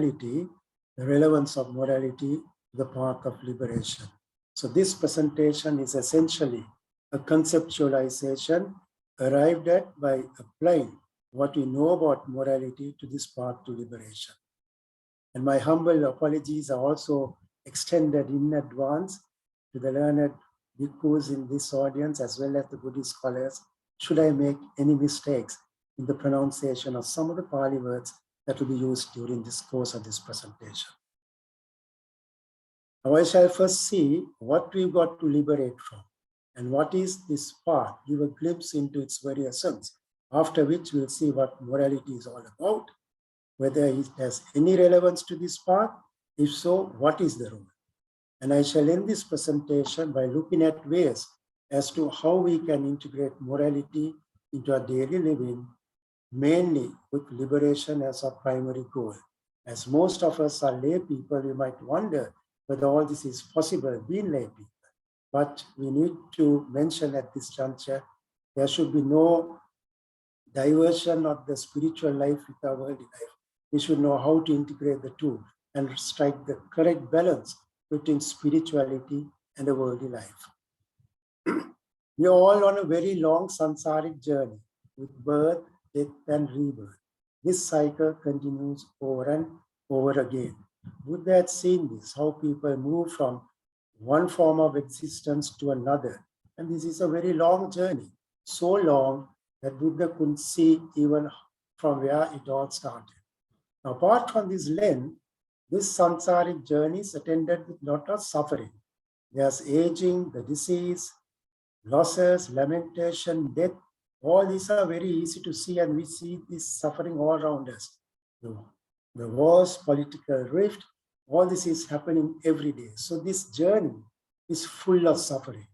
the relevance of morality to the path of liberation. So this presentation is essentially a conceptualization arrived at by applying what we know about morality to this path to liberation. And my humble apologies are also extended in advance to the learned bhikkhus in this audience as well as the Buddhist scholars, should I make any mistakes in the pronunciation of some of the Pali words that will be used during this course of this presentation. Now I shall first see what we've got to liberate from and what is this path, give a glimpse into its very essence, after which we'll see what morality is all about, whether it has any relevance to this path, if so, what is the role? And I shall end this presentation by looking at ways as to how we can integrate morality into our daily living, mainly with liberation as our primary goal. As most of us are lay people, we might wonder whether all this is possible being lay people. But we need to mention at this juncture, there should be no diversion of the spiritual life with our worldly life. We should know how to integrate the two and strike the correct balance between spirituality and the worldly life. We are all on a very long samsaric journey with birth, death, and rebirth. This cycle continues over and over again. Buddha had seen this, how people move from one form of existence to another. And this is a very long journey, so long that Buddha couldn't see even from where it all started. Now, apart from this length, this samsaric journey is attended with a lot of suffering. There's aging, the disease, losses, lamentation, death. All these are very easy to see, and we see this suffering all around us. The wars, political rift, all this is happening every day. So this journey is full of suffering.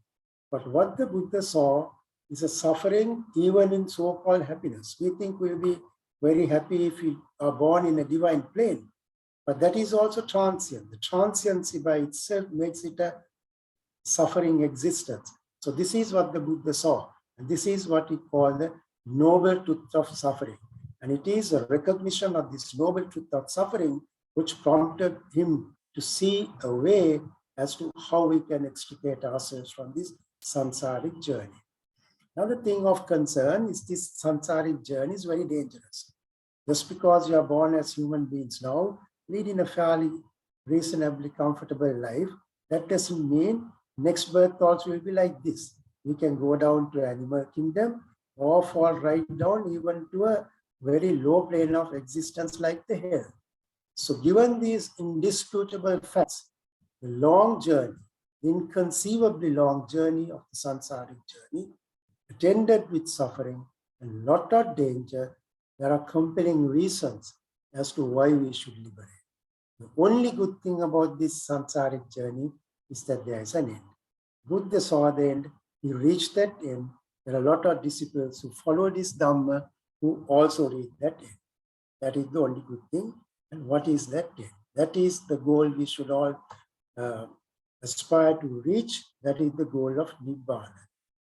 But what the Buddha saw is a suffering even in so-called happiness. We think we'll be very happy if we are born in a divine plane. But that is also transient. The transiency by itself makes it a suffering existence. So this is what the Buddha saw. And this is what we call the noble truth of suffering. And it is a recognition of this noble truth of suffering which prompted him to see a way as to how we can extricate ourselves from this samsaric journey. Another thing of concern is this samsaric journey is very dangerous. Just because you are born as human beings now, leading a fairly reasonably comfortable life, that doesn't mean next birth also will be like this. We can go down to animal kingdom or fall right down even to a very low plane of existence like the hell. So given these indisputable facts, the long journey, the inconceivably long journey of the samsaric journey, attended with suffering and lot of danger, there are compelling reasons as to why we should liberate. The only good thing about this samsaric journey is that there is an end. Buddha saw the end, he reached that end. There are a lot of disciples who follow this Dhamma who also reach that end. That is the only good thing. And what is that end? That is the goal we should all aspire to reach. That is the goal of Nibbana.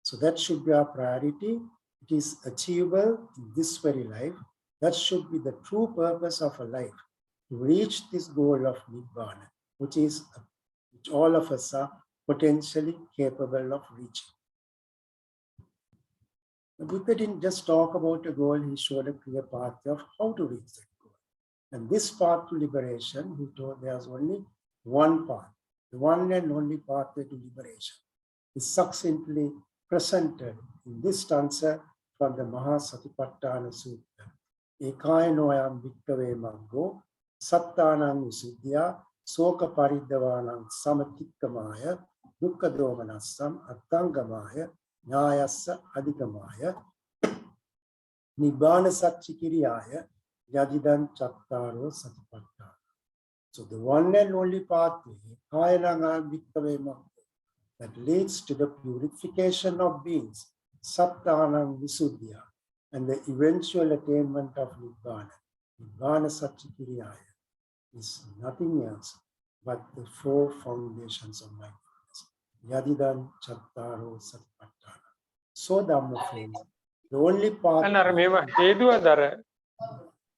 So that should be our priority. It is achievable in this very life. That should be the true purpose of a life, to reach this goal of Nibbana, which all of us are potentially capable of reaching. The Buddha didn't just talk about a goal, he showed a clear path of how to reach that goal. And this path to liberation, he told there's only one path, the one and only pathway to liberation, is succinctly presented in this stanza from the Mahasatipatthana Sutta. Ekayanoyam bhikkave maggo sattanam visuddhya soka pariddavanam samatittamaya dukkha domanassam attangamaya nyayassa adhikamaya nibbana satchikiriyaya yadidan chattaro satipatthana. So the one and only pathway, ekayanoyam bhikkave maggo, that leads to the purification of beings, sattanam visuddhya, and the eventual attainment of Nibbana. Nibbana Satchikiriyaya is nothing else but the four foundations of mindfulness. Yadidan Chattaro Satipatthana. So Dhamma friends, the only path.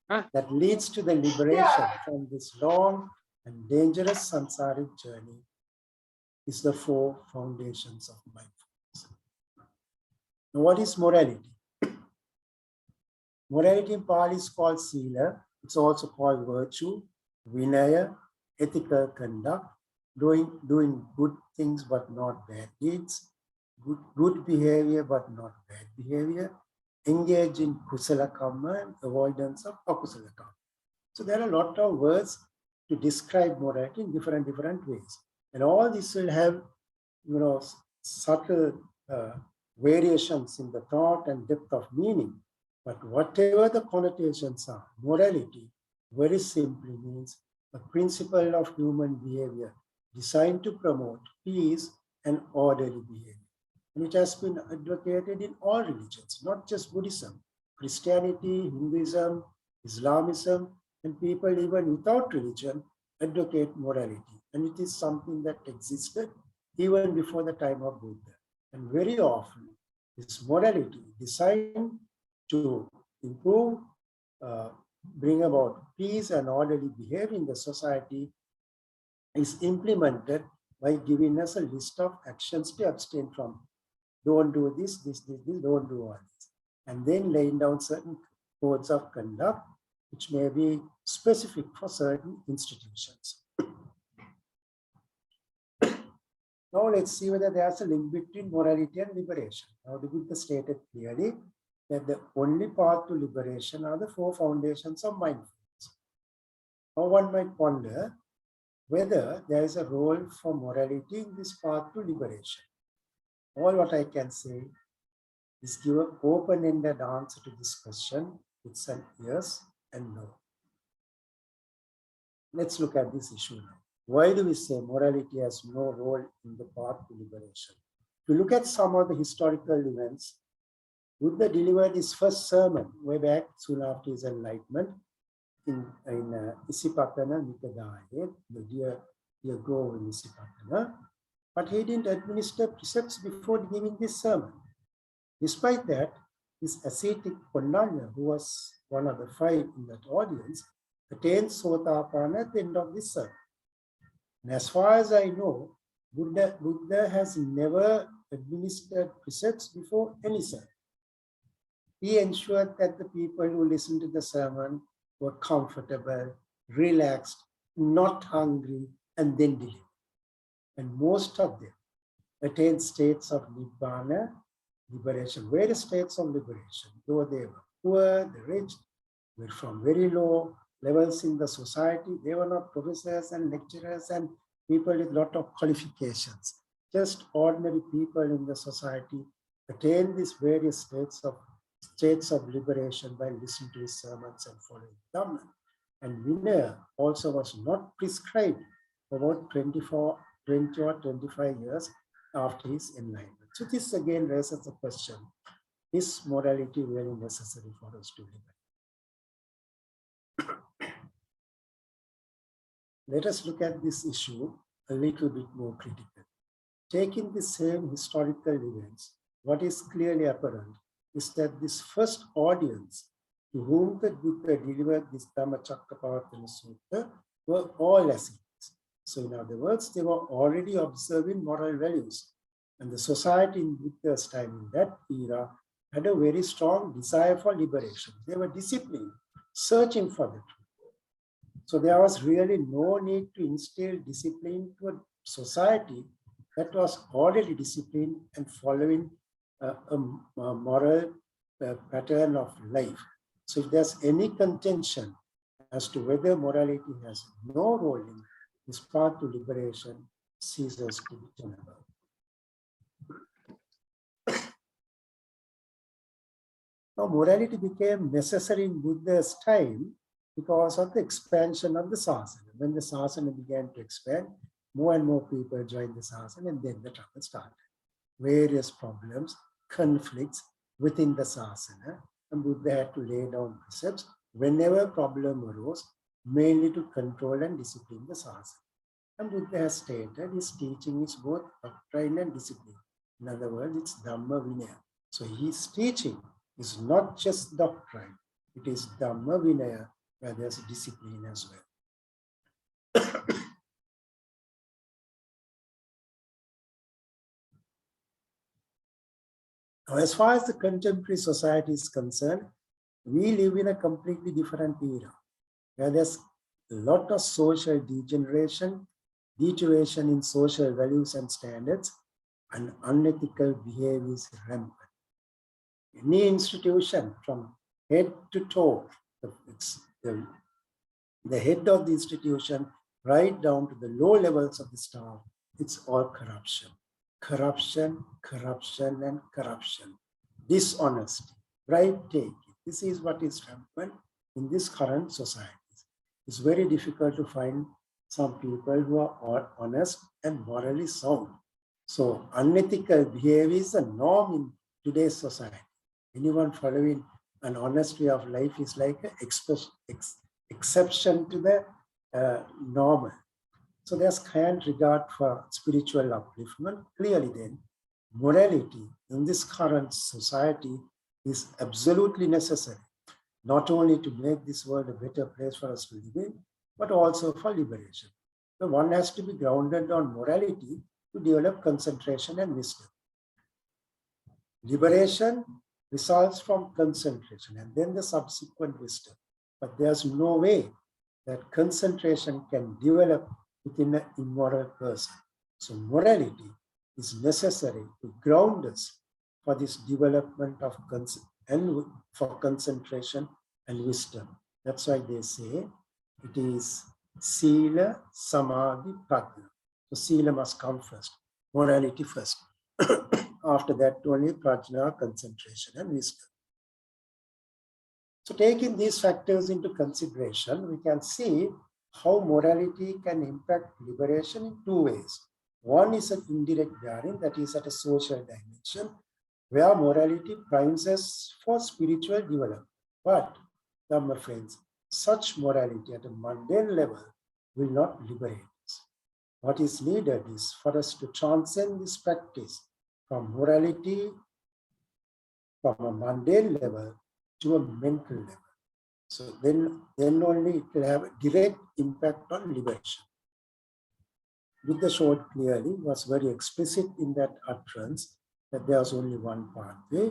that leads to the liberation from this long and dangerous samsaric journey is the 4 foundations of mindfulness. Now, what is morality? Morality in Pali is called sila. It's also called virtue, vinaya, ethical conduct, doing good things but not bad deeds, good behavior but not bad behavior, engage in kusala karma and avoidance of akusala karma. So there are a lot of words to describe morality in different ways. And all this will have, subtle variations in the thought and depth of meaning. But whatever the connotations are, morality very simply means a principle of human behavior designed to promote peace and orderly behavior. And it has been advocated in all religions, not just Buddhism, Christianity, Hinduism, Islamism, and people even without religion advocate morality. And it is something that existed even before the time of Buddha. And very often, this morality designed to improve, bring about peace and orderly behavior in the society is implemented by giving us a list of actions to abstain from. Don't do this, don't do all this. And then laying down certain codes of conduct, which may be specific for certain institutions. Now let's see whether there's a link between morality and liberation. Now the Buddha stated clearly that the only path to liberation are the 4 foundations of mindfulness. Now one might wonder whether there is a role for morality in this path to liberation. All what I can say is give an open-ended answer to this question. It's an yes and no. Let's look at this issue now. Why do we say morality has no role in the path to liberation? If you look at some of the historical events, Buddha delivered his first sermon way back soon after his enlightenment in Isipatana Nikadaya, the dear grove in Isipatana. But he didn't administer precepts before giving this sermon. Despite that, his ascetic Kondanya, who was one of the 5 in that audience, attained Sotapana at the end of this sermon. And as far as I know, Buddha has never administered precepts before any sermon. He ensured that the people who listened to the sermon were comfortable, relaxed, not hungry, and then delivered. And most of them attained states of Nibbana, liberation, various states of liberation, though they were poor, the rich, were from very low levels in the society. They were not professors and lecturers and people with a lot of qualifications. Just ordinary people in the society attained these various states of liberation by listening to his sermons and following Dhamma. And Vinaya also was not prescribed for about 20 or 25 years after his enlightenment. So this again raises the question, is morality really necessary for us to live? Let us look at this issue a little bit more critically. Taking the same historical events, what is clearly apparent is that this first audience to whom the Buddha delivered this Dhammacakkappavattana Sutta were all ascetics. So in other words, they were already observing moral values. And the society in Buddha's time in that era had a very strong desire for liberation. They were disciplined, searching for the truth. So there was really no need to instill discipline to a society that was already disciplined and following a moral pattern of life. So if there's any contention as to whether morality has no role in this path to liberation, ceases to be tenable. Now, morality became necessary in Buddha's time because of the expansion of the Sasana. When the Sasana began to expand, more and more people joined the Sasana, and then the trouble started. Various problems, conflicts within the Sasana, and Buddha had to lay down precepts whenever a problem arose, mainly to control and discipline the Sasana. And Buddha has stated his teaching is both doctrine and discipline. In other words, it's Dhamma Vinaya. So his teaching is not just doctrine, it is Dhamma Vinaya, where there's a discipline as well. Now, as far as the contemporary society is concerned, we live in a completely different era, where there's a lot of social degeneration, deterioration in social values and standards, and unethical behavior is rampant. Any institution from head to toe, the head of the institution, right down to the low levels of the staff, it's all corruption. Corruption, corruption, and corruption. Dishonesty, bribe taking. This is what is rampant in this current society. It's very difficult to find some people who are honest and morally sound. So unethical behavior is a norm in today's society. Anyone following an honest way of life is like an exception to the normal. So there's kind regard for spiritual upliftment. Clearly then, morality in this current society is absolutely necessary, not only to make this world a better place for us to live in, but also for liberation. So one has to be grounded on morality to develop concentration and wisdom. Liberation results from concentration and then the subsequent wisdom. But there's no way that concentration can develop within an immoral person. So morality is necessary to ground us for this development of and for concentration and wisdom. That's why they say it is Sila, Samadhi, Prajna. So Sila must come first, morality first. After that, only Prajna, concentration, and wisdom. So taking these factors into consideration, we can see how morality can impact liberation in two ways. One is an indirect bearing, that is at a social dimension, where morality primes us for spiritual development. But, my friends, such morality at a mundane level will not liberate us. What is needed is for us to transcend this practice from morality from a mundane level to a mental level. So then only it will have a direct impact on liberation. Buddha showed clearly, was very explicit in that utterance, that there's only one pathway,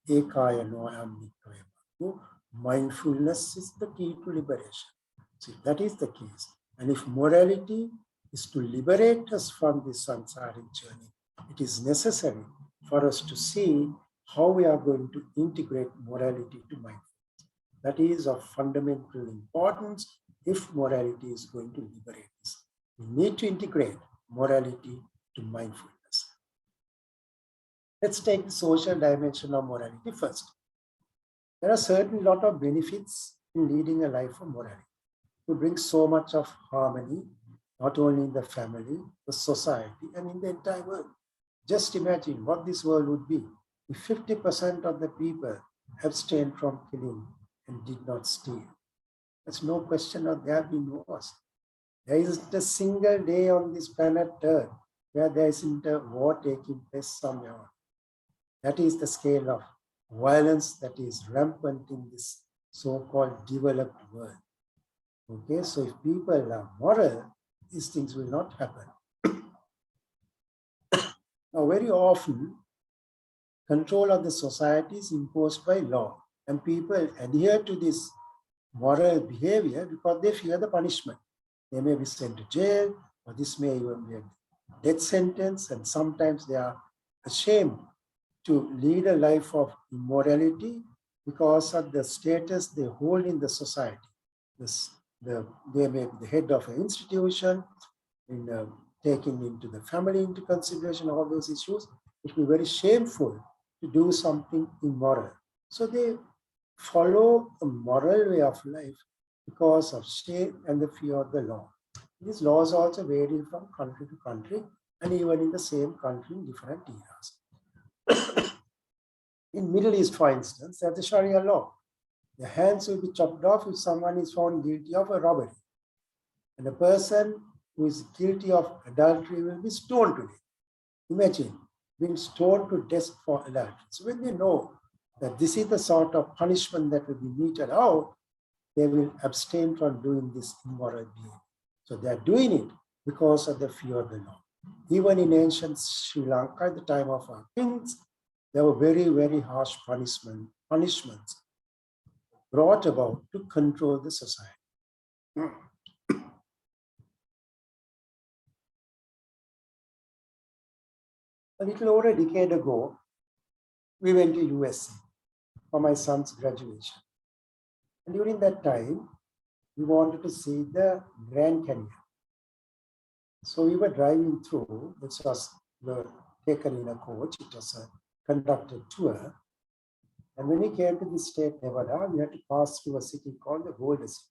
ekaya no amnikaya. Mindfulness is the key to liberation. See, that is the case. And if morality is to liberate us from this samsaric journey, it is necessary for us to see how we are going to integrate morality to mindfulness. That is of fundamental importance if morality is going to liberate us. We need to integrate morality to mindfulness. Let's take the social dimension of morality first. There are certain lot of benefits in leading a life of morality. It brings so much of harmony, not only in the family, the society, and in the entire world. Just imagine what this world would be if 50% of the people abstained from killing and did not steal. There's no question of there being wars. There isn't a single day on this planet Earth where there isn't a war taking place somewhere. That is the scale of violence that is rampant in this so-called developed world. Okay, so if people are moral, these things will not happen. Now, very often, control of the society is imposed by law, and people adhere to this moral behavior because they fear the punishment. They may be sent to jail, or this may even be a death sentence, and sometimes they are ashamed to lead a life of immorality because of the status they hold in the society. They may be the head of an institution, taking into the family into consideration all those issues. It will be very shameful to do something immoral. So they follow a moral way of life because of shame and the fear of the law. These laws also vary from country to country and even in the same country in different eras. In Middle East, for instance, there's the Sharia law. The hands will be chopped off if someone is found guilty of a robbery. And a person who is guilty of adultery will be stoned to death. Imagine being stoned to death for adultery. So when they know that this is the sort of punishment that will be meted out, they will abstain from doing this immoral behavior. So they are doing it because of the fear of the law. Even in ancient Sri Lanka, at the time of our kings, there were very, very harsh punishments brought about to control the society. A little over a decade ago, we went to USA for my son's graduation. And during that time, we wanted to see the Grand Canyon. So we were driving through, which was taken in a coach. It was a conducted tour. And when we came to the state Nevada, we had to pass through a city called the Golden City.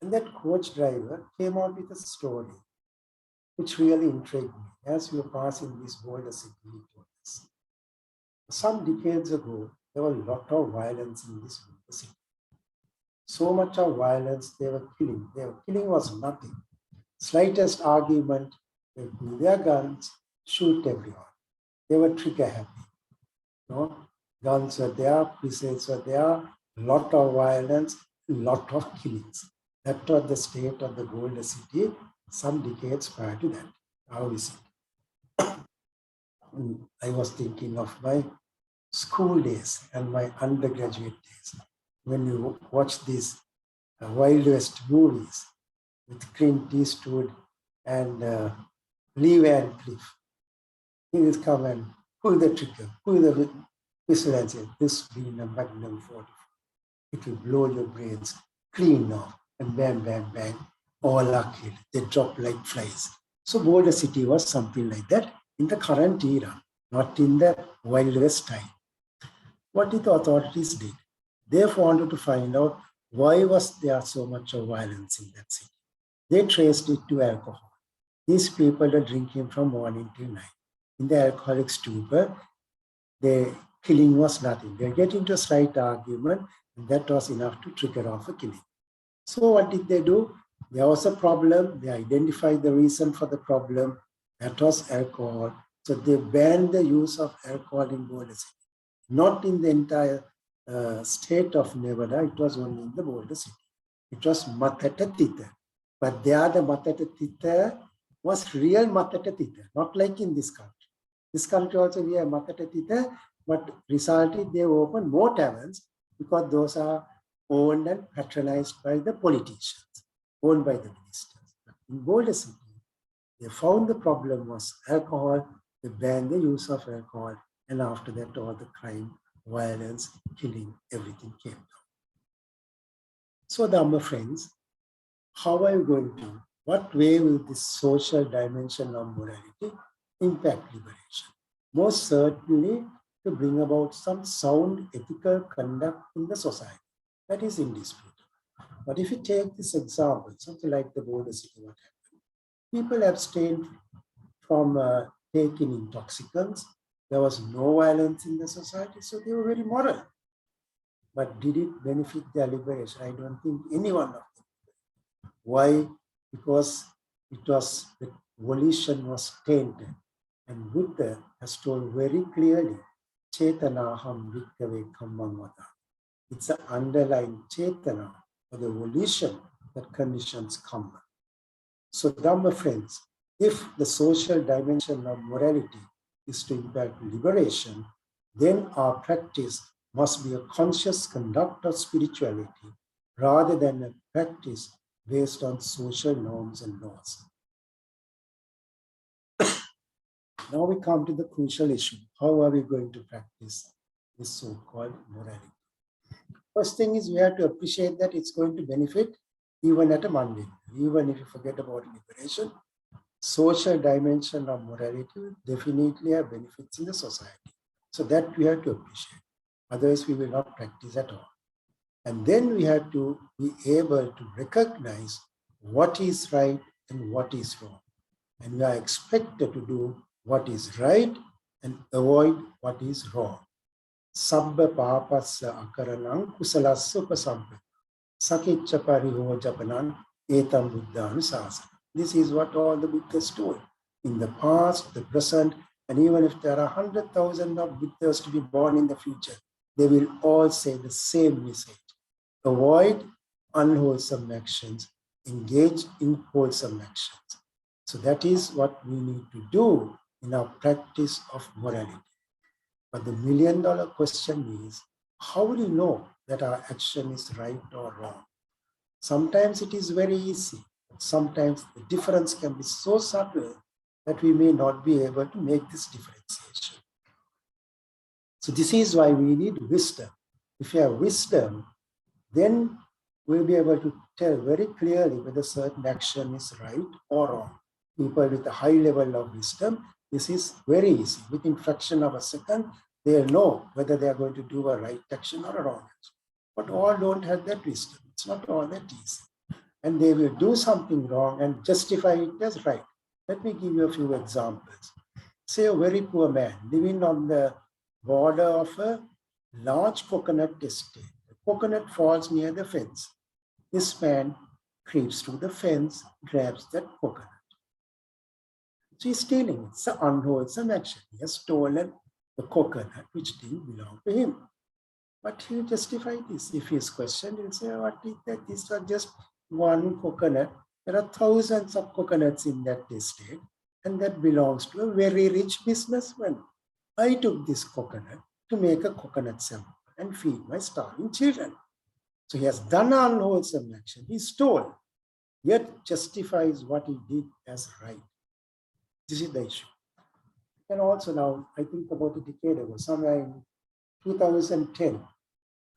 And that coach driver came out with a story which really intrigued me. As we were passing this Golden City, he told us, some decades ago, there was a lot of violence in this Golden City. So much of violence, they were killing. Killing was nothing. Slightest argument, they pull their guns, shoot everyone. They were trigger happy. Guns were there, pistols were there, a lot of violence, a lot of killings. That was the state of the Golden City some decades prior to that. How is it? I was thinking of my school days and my undergraduate days. When you watch these Wild West movies with Clint Eastwood and Lee Van Cleef, he will come and pull the trigger, pull the whistle and say, this being a Magnum 44. It will blow your brains clean off, and bang, bang, bang, all are killed. They drop like flies. So Boulder City was something like that in the current era, not in the Wild West time. What did the authorities did? They wanted to find out why was there so much of violence in that city. They traced it to alcohol. These people are drinking from morning till night. In the alcoholic stupor, the killing was nothing. They get into a slight argument, and that was enough to trigger off a killing. So what did they do? There was a problem. They identified the reason for the problem. That was alcohol. So they banned the use of alcohol in Boulder City. Not in the entire state of Nevada. It was only in the Boulder City. It was Matata Tita. But there the Matata Tita was real Matata Tita, not like in this country. This country also we have Matata Tita, but resulted they opened more taverns because those are owned and patronized by the politicians, owned by the ministers. But in Boulder City, they found the problem was alcohol, they banned the use of alcohol, and after that all the crime, violence, killing, everything came down. So Dhamma friends, how are you going to, what way will this social dimension of morality impact liberation? Most certainly to bring about some sound ethical conduct in the society. That is indisputable. But if you take this example, something like the Boulder City, what happened? People abstained from taking intoxicants. There was no violence in the society, so they were very moral. But did it benefit their liberation? I don't think any one of them. Why? Because it was, the volition was tainted. And Buddha has told very clearly, Chetanaham Vikkave Kammam Vada. It's an underlying Chetana, or the volition that conditions karma. So Dhamma friends, if the social dimension of morality is to impact liberation, then our practice must be a conscious conduct of spirituality rather than a practice based on social norms and laws. Now we come to the crucial issue. How are we going to practice this so-called morality? First thing is we have to appreciate that it's going to benefit even at a mundane. Even if you forget about liberation, social dimension of morality will definitely have benefits in the society. So that we have to appreciate. Otherwise, we will not practice at all. And then we have to be able to recognize what is right and what is wrong. And we are expected to do what is right and avoid what is wrong. Sabba papasya akaranam kusalasya upasampata. Sakicca parihojapanam etam buddhanusasana. This is what all the Buddhas told. In the past, the present, and even if there are 100,000 of Buddhas to be born in the future, they will all say the same message. avoid unwholesome actions, engage in wholesome actions. So that is what we need to do in our practice of morality. But the million-dollar question is, how will you know that our action is right or wrong? Sometimes it is very easy. Sometimes the difference can be so subtle that we may not be able to make this differentiation. So this is why we need wisdom. If you have wisdom, then we'll be able to tell very clearly whether certain action is right or wrong. People with a high level of wisdom, this is very easy. Within fraction of a second, they'll know whether they are going to do a right action or a wrong action. But all don't have that wisdom. It's not all that easy. And they will do something wrong and justify it as right. Let me give you a few examples. Say a very poor man living on the border of a large coconut estate. The coconut falls near the fence. This man creeps through the fence, grabs that coconut. So he's stealing. It's an unwholesome action. He has stolen the coconut which didn't belong to him. But he'll justify this. If he's questioned, he'll say, what is that? These are just one coconut. There are thousands of coconuts in that estate, and that belongs to a very rich businessman. I took this coconut to make a coconut sample and feed my starving children. So he has done an unwholesome action. He stole, yet justifies what he did as right. This is the issue. And also now, I think about a decade ago, somewhere in 2010,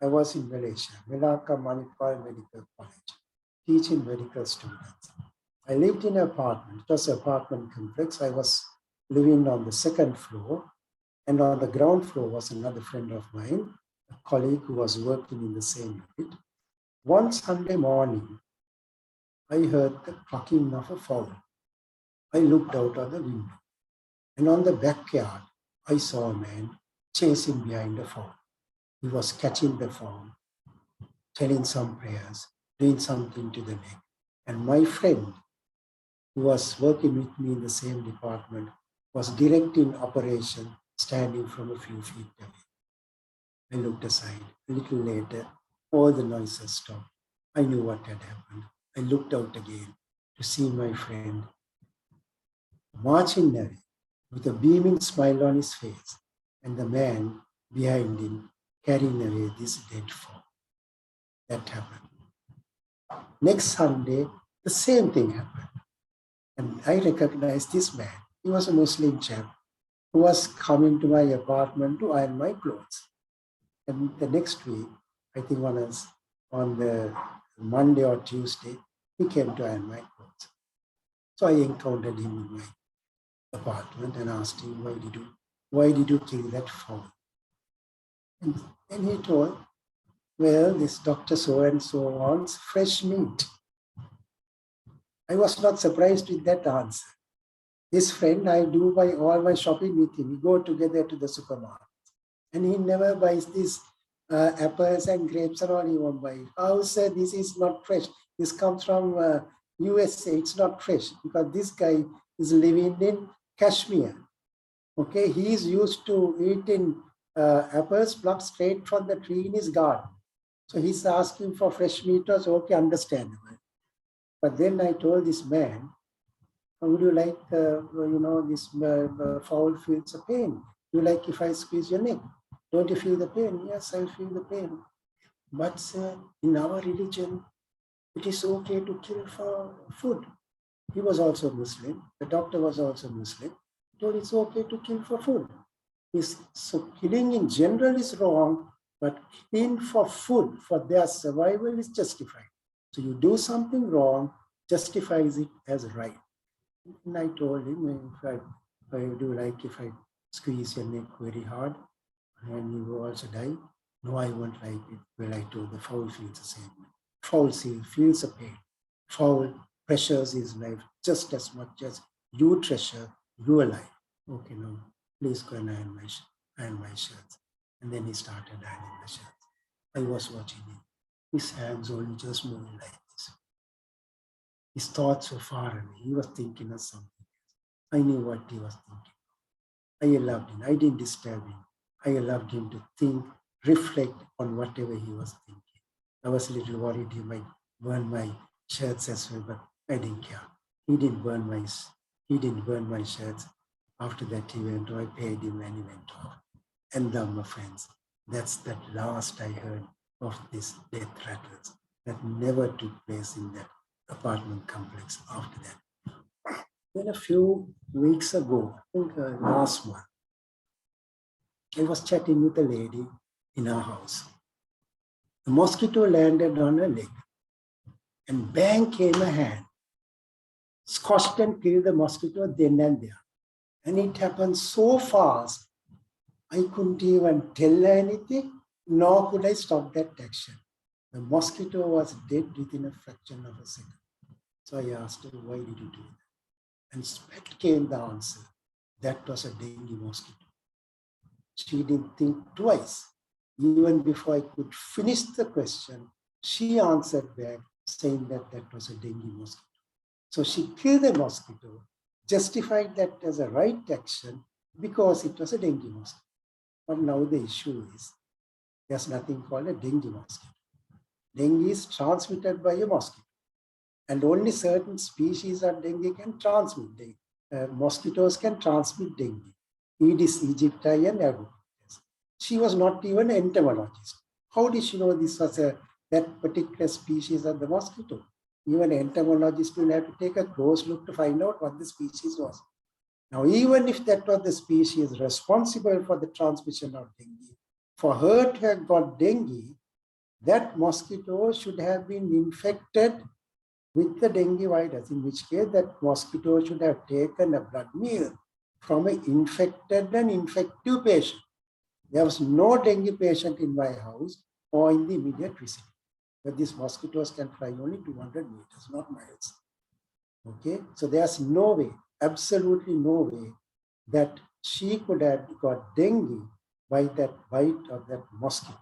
I was in Malaysia, Melaka Manipal Medical College, teaching medical students. I lived in an apartment. It was an apartment complex. I was living on the second floor, and on the ground floor was another friend of mine, a colleague who was working in the same unit. One Sunday morning, I heard the clucking of a fowl. I looked out of the window, and on the backyard, I saw a man chasing behind a fowl. He was catching the fowl, telling some prayers, doing something to the neck. And my friend, who was working with me in the same department, was directing operation, standing from a few feet away. I looked aside. A little later, all the noises stopped. I knew what had happened. I looked out again to see my friend marching away with a beaming smile on his face, and the man behind him carrying away this dead fowl. That happened. Next Sunday, the same thing happened. And I recognized this man. He was a Muslim chap who was coming to my apartment to iron my clothes. And the next week, I think on the Monday or Tuesday, he came to iron my clothes. So I encountered him in my apartment and asked him, why did you kill that fowl? And he told, well, this doctor so-and-so wants fresh meat. I was not surprised with that answer. His friend, I do all my shopping with him. We go together to the supermarket. And he never buys these apples and grapes and all, he won't buy it. How, sir, this is not fresh. This comes from USA, it's not fresh. Because this guy is living in Kashmir. Okay, he is used to eating apples plucked straight from the tree in his garden. So he's asking for fresh meat, so okay, understandable. But then I told this man, would you like, this fowl feels a pain. You like if I squeeze your neck? Don't you feel the pain? Yes, I feel the pain. But sir, in our religion, it is okay to kill for food. He was also Muslim. The doctor was also Muslim. He told it's okay to kill for food. So killing in general is wrong, but killing for food, for their survival is justified. So you do something wrong, justifies it as right. And I told him, if I squeeze your neck very hard and you will also die? No, I won't like it. Well, I told the fowl feels the same. Fowl feels a pain. Fowl pressures his life just as much as you treasure your life. Okay, no, please go and iron my shirts. And then he started ironing the shirts. I was watching him. His hands only just moving like this. His thoughts were far away. He was thinking of something else. I knew what he was thinking. I allowed him. I didn't disturb him. I allowed him to think, reflect on whatever he was thinking. I was a little worried he might burn my shirts as well, but I didn't care. He didn't burn my shirts. After that, he went. I paid him, and he went off. And my friends, that's the last I heard of these death rattles that never took place in that apartment complex after that. Then a few weeks ago, I think last month, I was chatting with a lady in our house. A mosquito landed on her leg, and bang came a hand, scorched and killed the mosquito then and there. And it happened so fast, I couldn't even tell her anything, nor could I stop that action. The mosquito was dead within a fraction of a second. So I asked her, why did you do that? And straight came the answer. That was a dengue mosquito. She didn't think twice. Even before I could finish the question, she answered back saying that that was a dengue mosquito. So she killed the mosquito, justified that as a right action because it was a dengue mosquito. But now the issue is there's nothing called a dengue mosquito. Dengue is transmitted by a mosquito. And only certain species of dengue can transmit dengue. Mosquitoes can transmit dengue. Aedes aegypti and Albopictus. She was not even an entomologist. How did she know this was that particular species of the mosquito? Even an entomologist will have to take a close look to find out what the species was. Now, even if that was the species responsible for the transmission of dengue, for her to have got dengue, that mosquito should have been infected with the dengue virus, in which case that mosquito should have taken a blood meal from an infected and infective patient. There was no dengue patient in my house or in the immediate vicinity. But these mosquitoes can fly only 200 meters, not miles. Okay, so there's no way, absolutely no way, that she could have got dengue by that bite of that mosquito.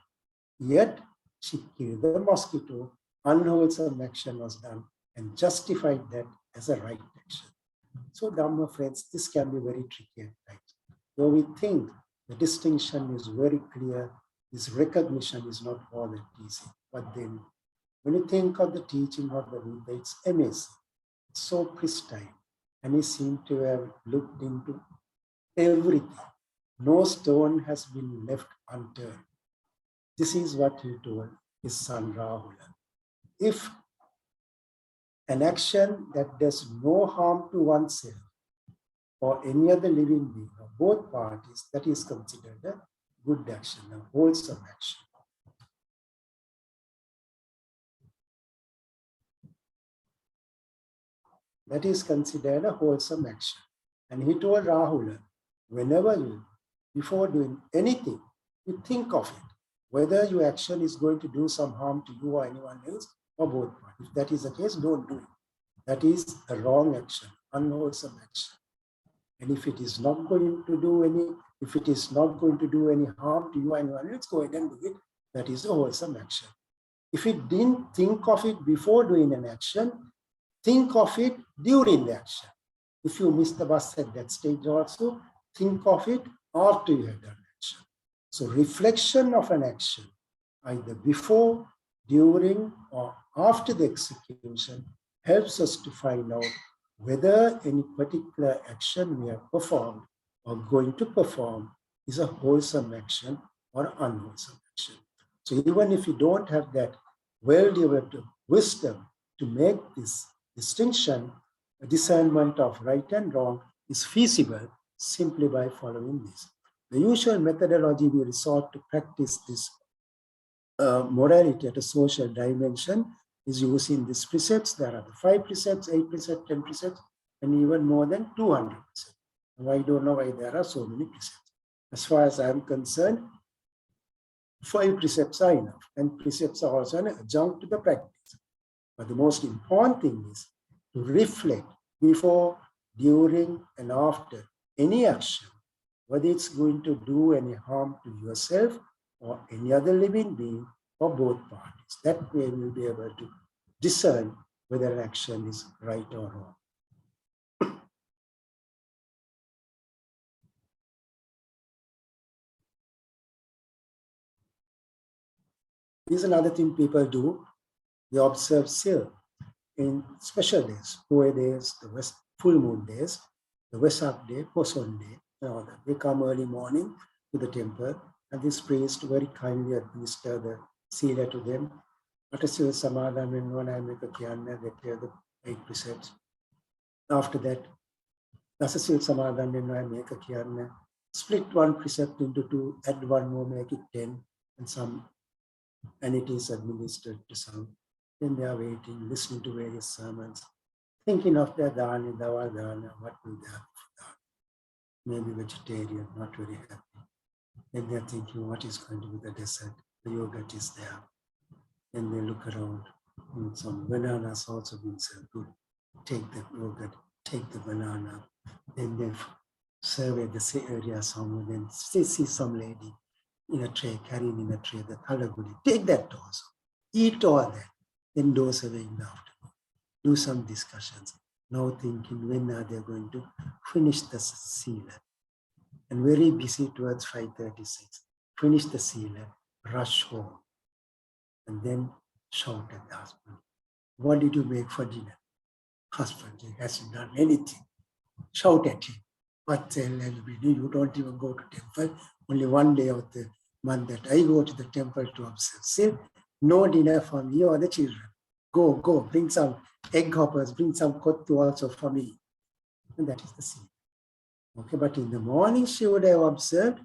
Yet she killed the mosquito, unwholesome action was done, and justified that as a right action. So, Dhamma friends, this can be very tricky at times. Though we think the distinction is very clear, this recognition is not all that easy. But then, when you think of the teaching of the Buddha, it's amazing. It's so pristine. And he seemed to have looked into everything. No stone has been left unturned. This is what he told his son Rahula. If an action that does no harm to oneself or any other living being or both parties, that is considered a good action, a wholesome action. That is considered a wholesome action. And he told Rahula, whenever you, before doing anything, you think of it, whether your action is going to do some harm to you or anyone else or both parties. If that is the case, don't do it. That is a wrong action, unwholesome action. And if it is not going to do any harm to you or anyone else, go ahead and do it. That is a wholesome action. If you didn't think of it before doing an action, think of it during the action. If you miss the bus at that stage also, think of it after you have done action. So reflection of an action, either before, during, or after the execution, helps us to find out whether any particular action we have performed or going to perform is a wholesome action or unwholesome action. So even if you don't have that well-developed wisdom to make this distinction, a discernment of right and wrong is feasible simply by following this. The usual methodology we resort to practice this morality at a social dimension is using these precepts. There are the 5 precepts, 8 precepts, 10 precepts, and even more than 200 precepts. And I don't know why there are so many precepts. As far as I am concerned, 5 precepts are enough, and precepts are also an adjunct to the practice. But the most important thing is to reflect before, during, and after any action, whether it's going to do any harm to yourself or any other living being or both parties. That way we'll be able to discern whether an action is right or wrong. Here's another thing people do. They observe Sil in special days, Poe days, the full moon days, the Vesak day, Poson day, and all that. They come early morning to the temple, and this priest very kindly administer the Sila to them. Atasil Samadhan Vinvanamika Kyanna, they clear the 8 precepts. After that, Dasasil Samadhan Vinvanamika Kyanna, split one precept into 2, add one more, make it 10, and it is administered to some. Then they are waiting, listening to various sermons, thinking of their dana, dawa dana, what will they have for that? Maybe vegetarian, not very happy. Then they're thinking, what is going to be the dessert? The yogurt is there. Then they look around, and some bananas also being served. Good. Take the yogurt, take the banana. Then they survey the area somewhere, then see some lady in a tray, carrying in a tray the thalagudi. Take that also. Eat all that. Then doze away in the afternoon. Do some discussions. Now thinking, when are they going to finish the sila? And very busy towards 5:36. Finish the sila, rush home. And then shout at the husband, what did you make for dinner? Husband, he hasn't done anything. Shout at him. But tell everybody, you don't even go to temple. Only one day of the month that I go to the temple to observe. Still, no dinner for me or the children. Go, bring some egg hoppers, bring some kottu also for me. And that is the scene. Okay, but in the morning she would have observed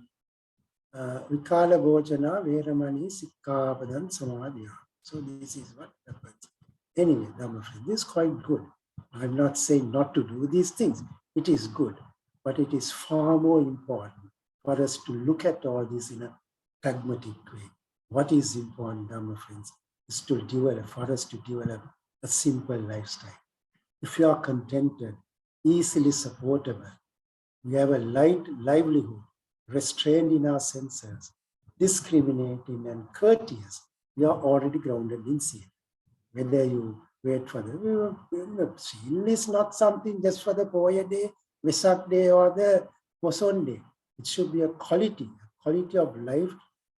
Vikala Bhojana Veramani Sikkapadam Samadhiya. So this is what happens. Anyway, Dhamma friend, this is quite good. I'm not saying not to do these things. It is good. But it is far more important for us to look at all this in a pragmatic way. What is important, Dhamma friends, is to develop, for us to develop a simple lifestyle. If you are contented, easily supportable, we have a light livelihood, restrained in our senses, discriminating and courteous, we are already grounded in sin. Whether you wait for the sin is not something just for the Poya day, Vesak day, or the Poson day. It should be a quality of life,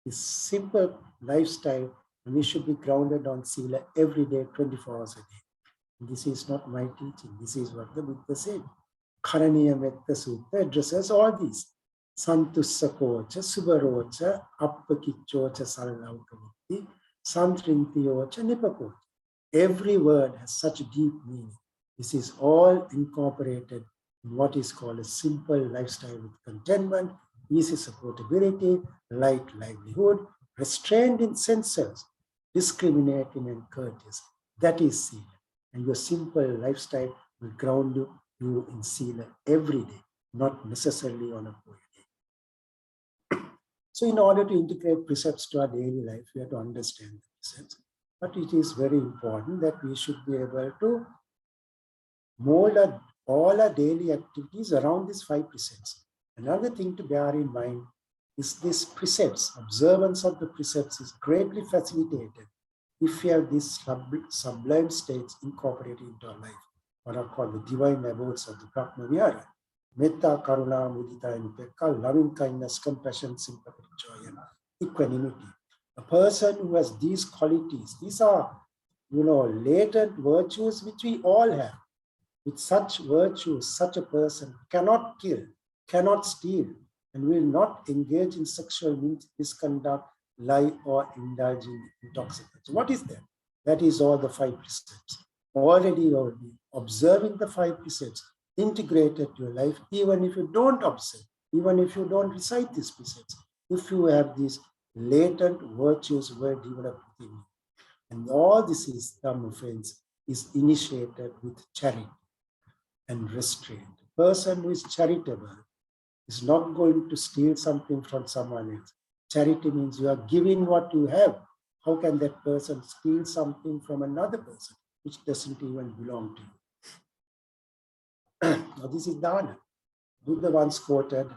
is simple lifestyle, and we should be grounded on Sila every day, 24 hours a day. This is not my teaching. This is what the Buddha said. Karaniya Metta Sutta addresses all these. Santussakocha, Subarocha, Appakichocha, Salalaukamutti, Santrintiyocha, Nipakocha. Every word has such deep meaning. This is all incorporated in what is called a simple lifestyle with contentment, easy supportability, light livelihood, restrained in senses, discriminating and courteous. That is Sila. And your simple lifestyle will ground you in Sila every day, not necessarily on a poor day. So in order to integrate precepts to our daily life, we have to understand the precepts. But it is very important that we should be able to mold all our daily activities around these 5 precepts. Another thing to bear in mind is these precepts. Observance of the precepts is greatly facilitated if we have these sublime states incorporated into our life, what are called the divine abodes of the Brahma Vihara. Metta, Karuna, Mudita, and Upekka, loving kindness, compassion, sympathy, joy, and equanimity. A person who has these qualities, these are, latent virtues which we all have. With such virtues, such a person cannot kill, cannot steal, and will not engage in sexual misconduct, lie, or indulge in intoxicants. What is that? That is all the 5 precepts. Already observing the 5 precepts integrated to your life, even if you don't observe, even if you don't recite these precepts, if you have these latent virtues well developed within you. And all this is, Dhamma friends, is initiated with charity and restraint. A person who is charitable is not going to steal something from someone else. Charity means you are giving what you have. How can that person steal something from another person which doesn't even belong to you? Now this is dana. Buddha once quoted,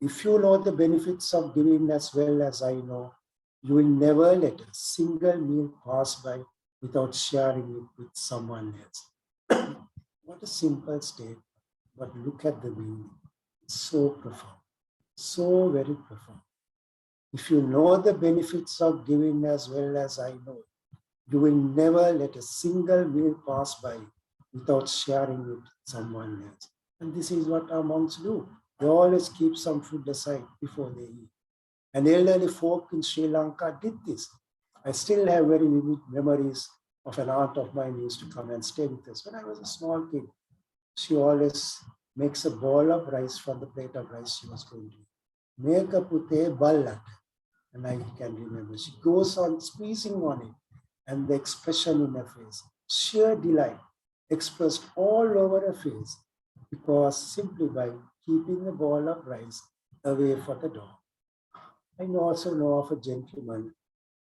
if you know the benefits of giving as well as I know, you will never let a single meal pass by without sharing it with someone else. What a simple statement, but look at the meaning. It's so profound, so very profound. If you know the benefits of giving as well as I know, you will never let a single meal pass by without sharing it with someone else. And this is what our monks do. They always keep some food aside before they eat. And elderly folk in Sri Lanka did this. I still have very vivid memories of an aunt of mine who used to come and stay with us when I was a small kid. She always makes a bowl of rice from the plate of rice she was going to eat. Make a pute ballat. And I can remember. She goes on squeezing on it, and the expression in her face, sheer delight, expressed all over her face, because simply by keeping the bowl of rice away for the dog. I also know of a gentleman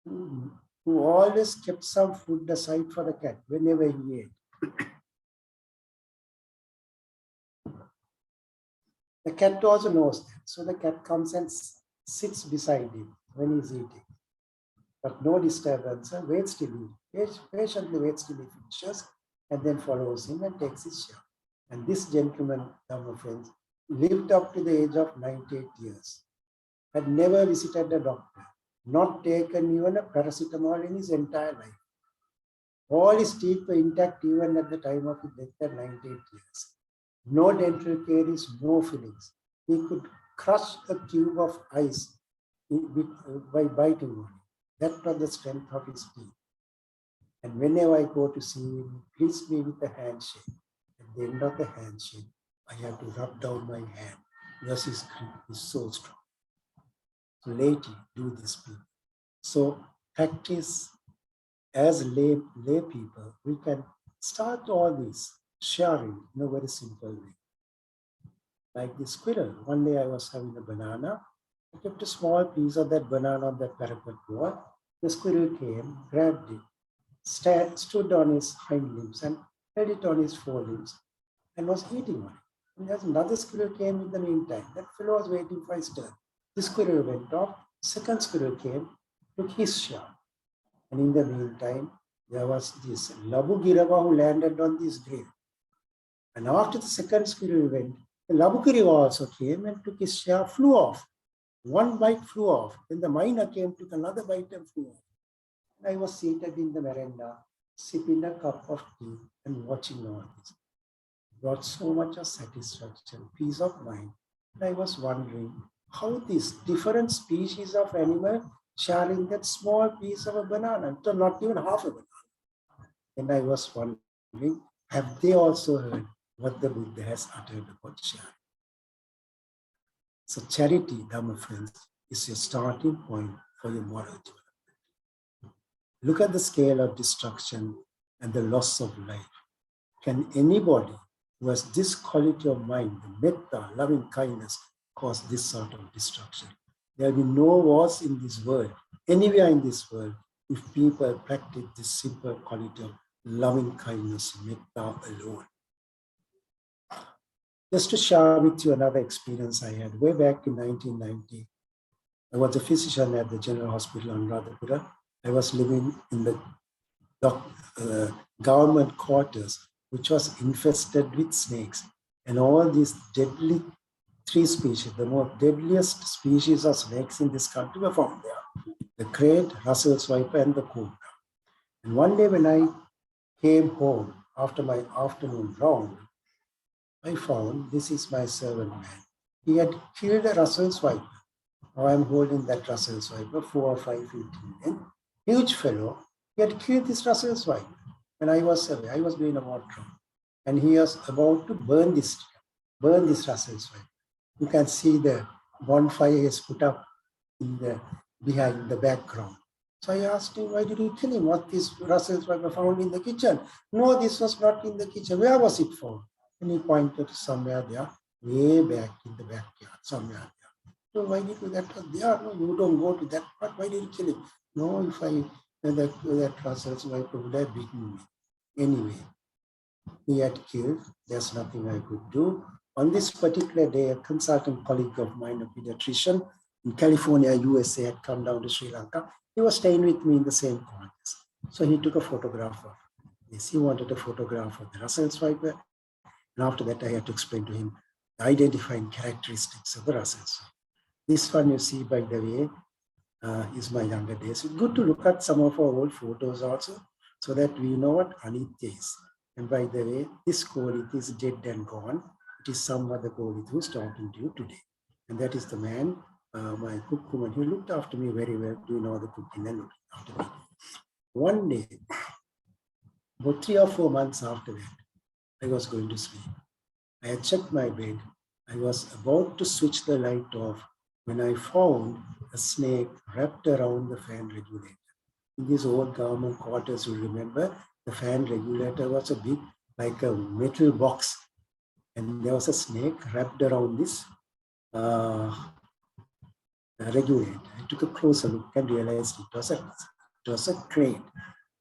who always kept some food aside for the cat whenever he ate. The cat also knows that. So the cat comes and sits beside him when he's eating. But no disturbance, waits till he patiently waits till he finishes and then follows him and takes his share. And this gentleman, my friends, lived up to the age of 98 years, had never visited a doctor, not taken even a paracetamol in his entire life. All his teeth were intact even at the time of his death at 98 years. No dental caries, no fillings. He could crush a cube of ice by biting on it. That was the strength of his teeth. And whenever I go to see him, he greets me with a handshake. At the end of the handshake, I have to rub down my hand because his grip is so strong. So laity, do this, people. So practice as lay people, we can start all this sharing in a very simple way. Like the squirrel. One day I was having a banana. I kept a small piece of that banana on that parapet wall. The squirrel came, grabbed it, stood on his hind limbs and held it on his forelimbs and was eating on it. And there's another squirrel came in the meantime. That fellow was waiting for his turn. The squirrel went off. Second squirrel came, took his share. And in the meantime, there was this Labu Girava who landed on this grave. And after the second squirrel went, the Labu Girava also came and took his share, flew off. One bite flew off. Then the miner came, took another bite and flew off. And I was seated in the veranda, sipping a cup of tea and watching all this. It brought so much of satisfaction, peace of mind. And I was wondering how these different species of animal sharing that small piece of a banana, so not even half a banana. And I was wondering, have they also heard what the Buddha has uttered about sharing? So charity, Dhamma friends, is your starting point for your moral development. Look at the scale of destruction and the loss of life. Can anybody who has this quality of mind, the metta, loving kindness, cause this sort of destruction? There will be no wars in this world, anywhere in this world, if people practice this simple quality of loving kindness, metta alone. Just to share with you another experience I had way back in 1990. I was a physician at the General Hospital in Radhapura. I was living in the government quarters, which was infested with snakes. And all these deadly three species, the most deadliest species of snakes in this country were found there. The crate, Russell's viper, and the cobra. And one day when I came home after my afternoon round, I found this is my servant man. He had killed a Russell's viper. Now I'm holding that Russell's viper, 4 or 5 feet in. Huge fellow. He had killed this Russell's viper. When I was away, I was doing a water round. And he was about to burn this Russell's viper. You can see the bonfire is put up behind the background. So I asked him, why did you kill him? What this Russell's viper found in the kitchen? No, this was not in the kitchen. Where was it found? And he pointed to somewhere there, way back in the backyard, somewhere there. So why did you that was there? No, you don't go to that part. Why did you kill him? No, if that Russell's viper would have beaten me. Anyway, he had killed. There's nothing I could do. On this particular day, a consultant colleague of mine, a pediatrician in California, USA, had come down to Sri Lanka. He was staying with me in the same quarters. So he took a photograph of this. He wanted a photograph of the Russell's viper. And after that, I had to explain to him the identifying characteristics of the Russell's viper. This one you see, by the way, is my younger days. It's good to look at some of our old photos also, so that we know what Anitya is. And by the way, this Kolitha is dead and gone. It is some other Kolitha who's talking to you today. And that is the man, my cook woman. He looked after me very well, doing all the cooking and looking after me. One day, about 3 or 4 months after that, I was going to sleep. I had checked my bed. I was about to switch the light off when I found a snake wrapped around the fan regulator. In these old government quarters, you remember, the fan regulator was a big, like a metal box. And there was a snake wrapped around this regulator. I took a closer look and realized it was a crate.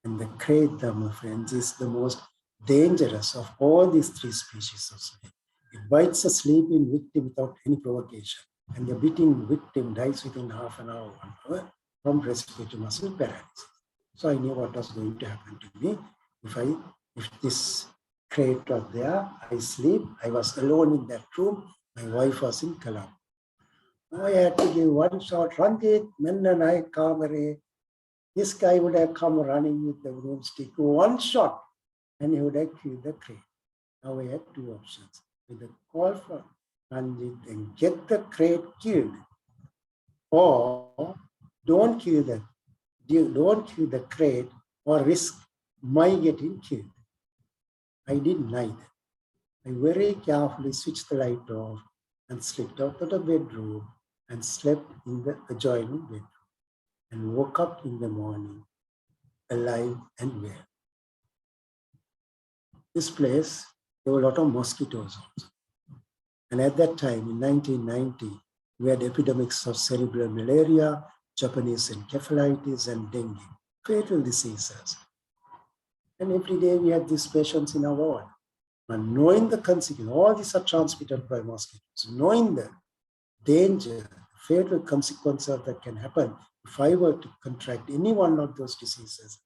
And the crate, my friends, is the most dangerous of all these three species of snake. It bites a sleeping victim without any provocation, and the bitten victim dies within half an hour, 1 hour from respiratory muscle paralysis. So I knew what was going to happen to me if this crate was there. I sleep. I was alone in that room. My wife was in Colombo. I had to give one shot. Ranjit, Menna, Kamare. This guy would have come running with the broomstick, one shot, and he would have killed the crate. Now I had two options. Either call for Ranjit and get the crate killed, or don't kill the crate or risk my getting killed. I did neither. I very carefully switched the light off and slipped out of the bedroom and slept in the adjoining bedroom and woke up in the morning alive and well. This place, there were a lot of mosquitoes also. And at that time, in 1990, we had epidemics of cerebral malaria, Japanese encephalitis, and dengue, fatal diseases. And every day we had these patients in our ward. And knowing the consequence, all these are transmitted by mosquitoes, knowing the danger, fatal consequences that can happen if I were to contract any one of those diseases,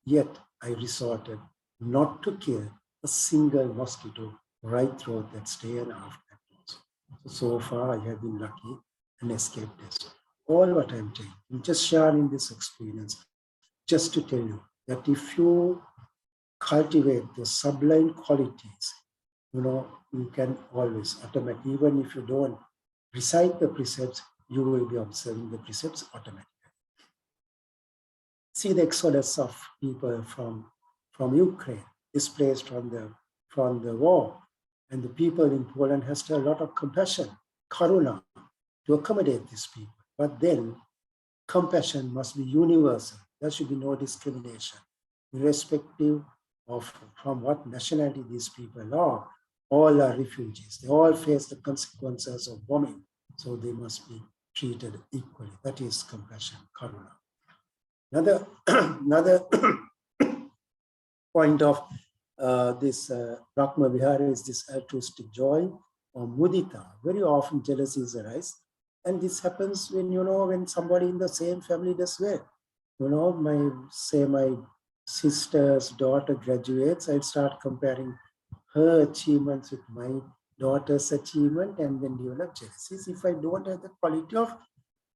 yet I resorted not to kill a single mosquito right throughout that stay and after that also. So far, I have been lucky and escaped this. All what I'm telling, I'm just sharing this experience, just to tell you that if you cultivate the sublime qualities, you can always automatically, even if you don't recite the precepts, you will be observing the precepts automatically. See the exodus of people from Ukraine, displaced from the war. And the people in Poland has to have a lot of compassion, karuna, to accommodate these people. But then compassion must be universal. There should be no discrimination, irrespective of from what nationality these people are. All are refugees. They all face the consequences of bombing. So they must be treated equally. That is compassion, karuna. Another point of this Brahma Vihara is this altruistic joy or mudita. Very often jealousies arise. And this happens when somebody in the same family does well. My sister's daughter graduates, I'd start comparing her achievements with my daughter's achievement and then develop jealousies if I don't have the quality of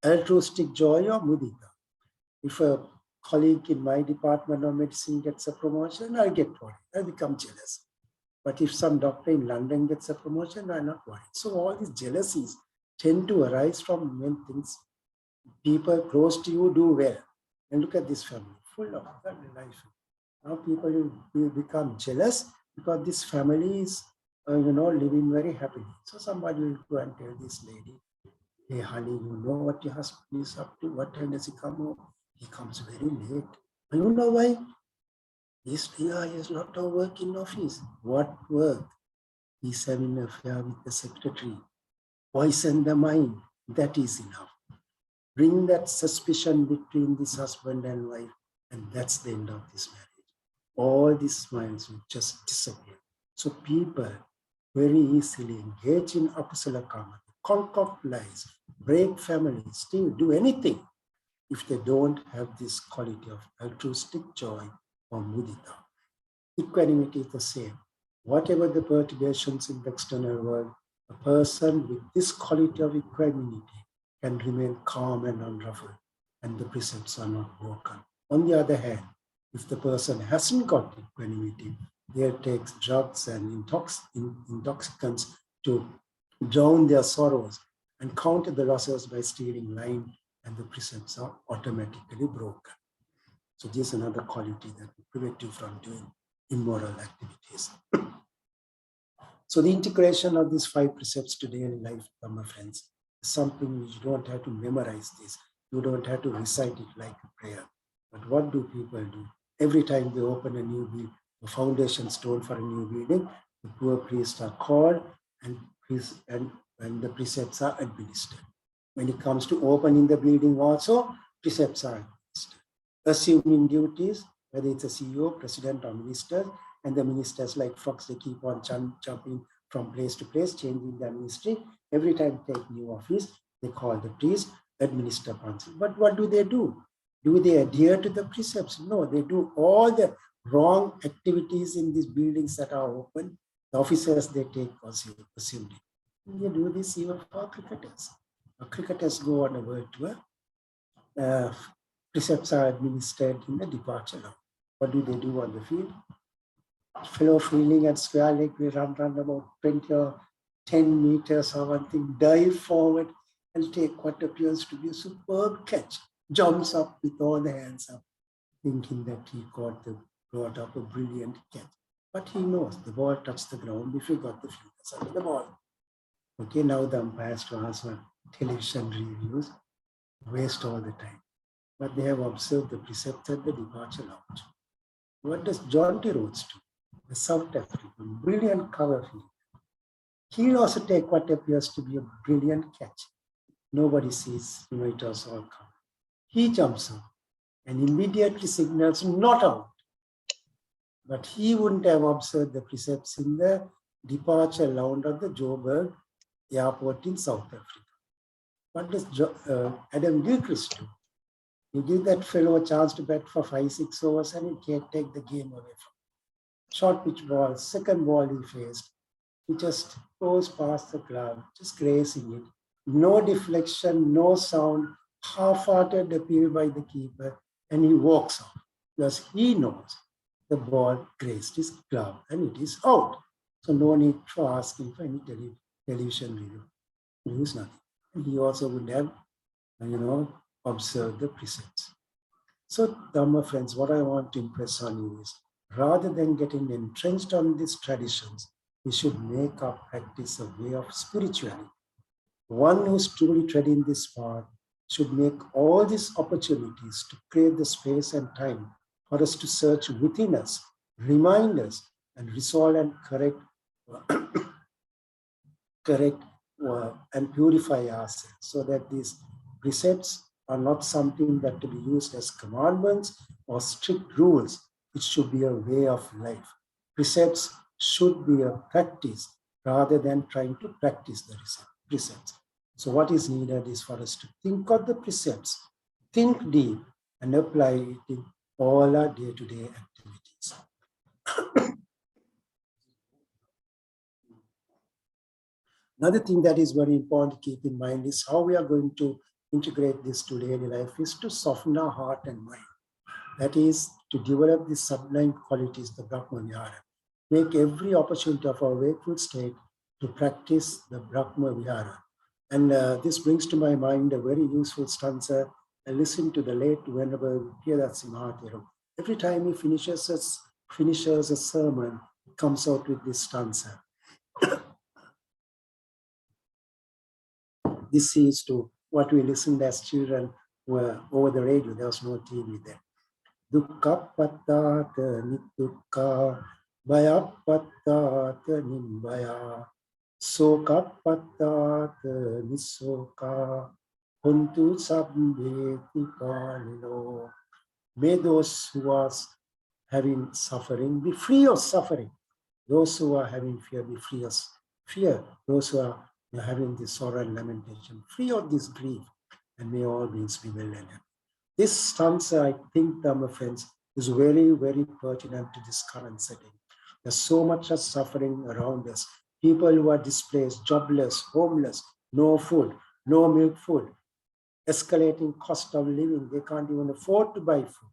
altruistic joy or mudita. If a colleague in my department of medicine gets a promotion, I get worried. I become jealous. But if some doctor in London gets a promotion, I'm not worried. So all these jealousies tend to arise from when people close to you do well. And look at this family, full of family life. Now people will become jealous because this family is, living very happily. So somebody will go and tell this lady, hey, honey, you know what your husband is up to? What time does he come home? He comes very late. And you know why? He's not a work in office. What work? He's having an affair with the secretary. Poison the mind. That is enough. Bring that suspicion between this husband and wife, and that's the end of this marriage. All these smiles will just disappear. So people very easily engage in akusala karma, concoct lies, break families, still do anything if they don't have this quality of altruistic joy or mudita. Equanimity is the same. Whatever the perturbations in the external world, a person with this quality of equanimity can remain calm and unruffled. and the precepts are not broken. On the other hand, if the person hasn't got equanimity, they take drugs and intoxicants to drown their sorrows and counter the losses by stealing line, and the precepts are automatically broken. So this is another quality that will prevent you from doing immoral activities. So the integration of these 5 precepts to daily life, my friends, is something which you don't have to memorize this. You don't have to recite it like a prayer. But what do people do? Every time they open a new building, the foundation stone for a new building, the poor priests are called and the precepts are administered. When it comes to opening the building also, precepts are administered. Assuming duties, whether it's a CEO, president, or minister, and the ministers like frogs, they keep on jumping from place to place, changing their ministry. Every time they take new office, they call the priest, administer council. But what do? Do they adhere to the precepts? No, they do all the wrong activities in these buildings that are open. The officers, they take assumed it. They do this even for cricketers. Cricketers go on a world tour. Precepts are administered in the departure lounge. What do they do on the field? Fellow feeling at square leg, we run about 20 or 10 meters or one thing, dive forward and take what appears to be a superb catch. Jumps up with all the hands up, thinking that he brought up a brilliant catch. But he knows the ball touched the ground if he got the fingers under the ball. Okay, now the umpires to answer television reviews waste all the time. But they have observed the precepts at the departure lounge. What does John T. Rhodes do? The South African, brilliant cover field. He'll also take what appears to be a brilliant catch. Nobody sees, it was all covered. He jumps up and immediately signals not out. But he wouldn't have observed the precepts in the departure lounge of the Joburg airport in South Africa. What does Adam Gilchrist do? You give that fellow a chance to bat for 5-6 overs and he can't take the game away from him. Short pitch ball, second ball he faced. He just goes past the glove, just grazing it. No deflection, no sound, half-hearted appeal by the keeper, and he walks off because he knows the ball grazed his glove and it is out. So no need for asking for any television review. He was nothing. And he also would have, observed the precepts. So, Dhamma friends, what I want to impress on you is, rather than getting entrenched on these traditions, we should make our practice a way of spirituality. One who's truly treading this path should make all these opportunities to create the space and time for us to search within us, remind us, and resolve and correct and purify ourselves, so that these precepts are not something that to be used as commandments or strict rules. It should be a way of life. Precepts should be a practice rather than trying to practice the precepts. So what is needed is for us to think of the precepts, think deep, and apply it in all our day-to-day activities. Another thing that is very important to keep in mind is how we are going to integrate this to daily life is to soften our heart and mind. That is to develop the sublime qualities, the Brahma Vihara. Make every opportunity of our wakeful state to practice the Brahma Vihara. And this brings to my mind a very useful stanza. I listened to the late Venerable Priyadatsi Mahathir. Every time he finishes a sermon, he comes out with this stanza. This is to what we listened as children over the radio. There was no TV then. Dukkha pattata niddukkha, bhaya pattata nibbhaya, soka pattata nisoka, huntu sabbheti palino. May those who are having suffering be free of suffering. Those who are having fear be free of fear. Those who are having this sorrow and lamentation, free of this grief, and may all beings be well and happy. This stanza, I think, my friends, is very, very pertinent to this current setting. There's so much of suffering around us. People who are displaced, jobless, homeless, no food, no milk food. escalating cost of living. They can't even afford to buy food.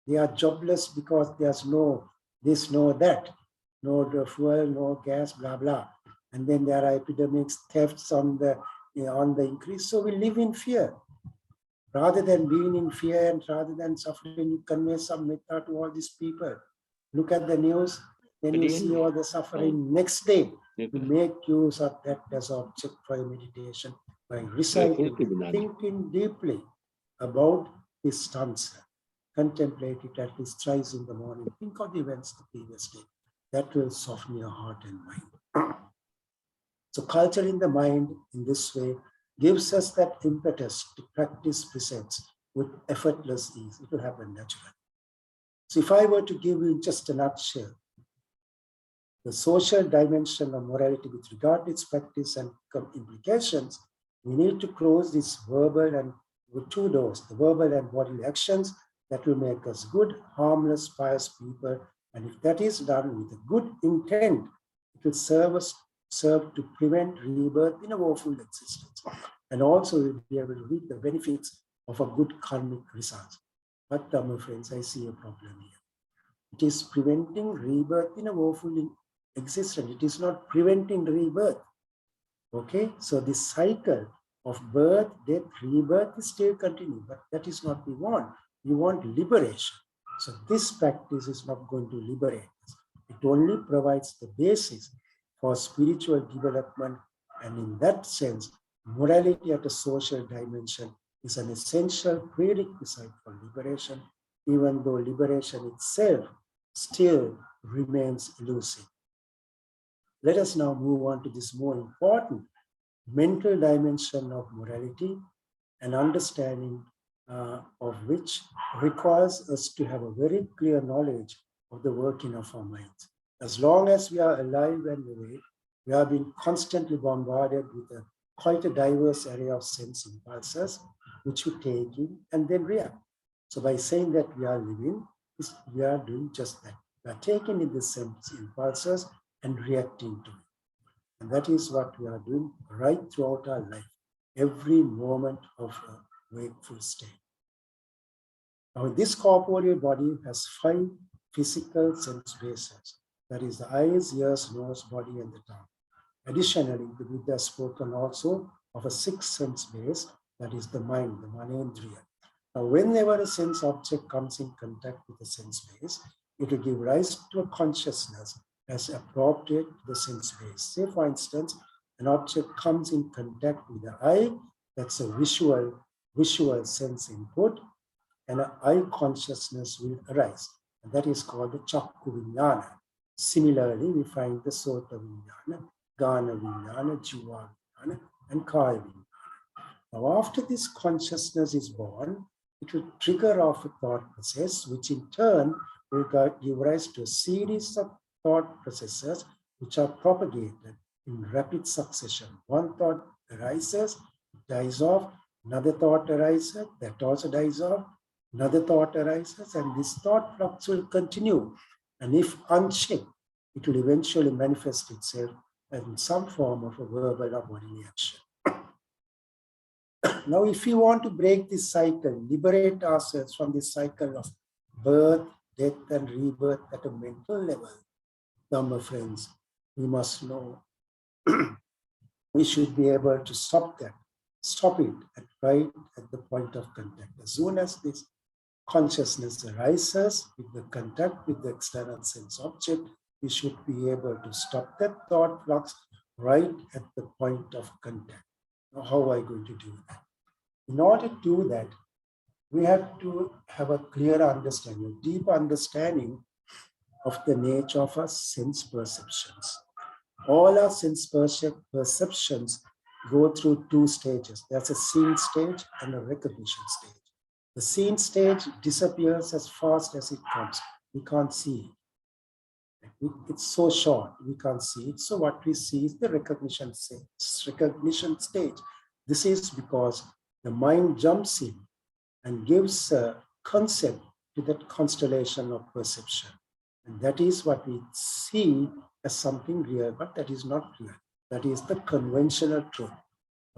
They are jobless because there's no this, no that, no fuel, no gas, blah, blah. And then there are epidemics, thefts on the increase. So we live in fear. Rather than being in fear and rather than suffering, you convey some metta to all these people. Look at the news, then you see all the suffering. Next day, you make use of that as object for your meditation by reciting, thinking deeply about this stanza. Contemplate it at least thrice in the morning. Think of the events the previous day. That will soften your heart and mind. So culturing the mind in this way gives us that impetus to practice precepts with effortless ease. It will happen naturally. So if I were to give you just a nutshell, the social dimension of morality with regard to its practice and implications, we need to close this verbal and with two doors, the verbal and bodily actions that will make us good, harmless, pious people. And if that is done with a good intent, it will serve to prevent rebirth in a woeful existence. And also we'll be able to reap the benefits of a good karmic result. But my friends, I see a problem here. It is preventing rebirth in a woeful existence. It is not preventing rebirth. Okay, so this cycle of birth, death, rebirth is still continuing, but that is not what we want. We want liberation. So this practice is not going to liberate us. It only provides the basis for spiritual development. And in that sense, morality at a social dimension is an essential prerequisite for liberation, even though liberation itself still remains elusive. Let us now move on to this more important mental dimension of morality, an understanding of which requires us to have a very clear knowledge of the working of our minds. As long as we are alive and awake, we are being constantly bombarded with quite a diverse array of sense impulses, which we take in and then react. So by saying that we are living, we are doing just that. We are taking in the sense impulses and reacting to it. And that is what we are doing right throughout our life, every moment of a wakeful state. Now, this corporeal body has 5 physical sense bases. That is the eyes, ears, nose, body, and the tongue. Additionally, the Buddha has spoken also of a 6th sense base, that is the mind, the manendriya. Now, whenever a sense object comes in contact with the sense base, it will give rise to a consciousness as appropriate to the sense base. Say, for instance, an object comes in contact with the eye, that's a visual sense input, and an eye consciousness will arise. And that is called the Chakku Vijnana. Similarly, we find the Sota Vijnana, Gana Vijnana, Jiva Vijnana, and Kaya Vijnana. Now, after this consciousness is born, it will trigger off a thought process, which in turn will give rise to a series of thought processes which are propagated in rapid succession. One thought arises, dies off, another thought arises, that also dies off, another thought arises, and this thought flux will continue. And if unchecked, it will eventually manifest itself in some form of a verbal or bodily action. Now, if we want to break this cycle, liberate ourselves from this cycle of birth, death, and rebirth at a mental level, now, my friends, we must know we should be able to stop it right at the point of contact. As soon as this consciousness arises with the contact with the external sense object, we should be able to stop that thought flux right at the point of contact. Now, how are we going to do that? In order to do that, we have to have a clear understanding, a deep understanding of the nature of our sense perceptions. All our sense perceptions go through 2 stages. There's a seen stage and a recognition stage. The seen stage disappears as fast as it comes. We can't see it. It's so short, we can't see it. So what we see is the recognition stage. This is because the mind jumps in and gives a concept to that constellation of perception. And that is what we see as something real, but that is not real. That is the conventional truth.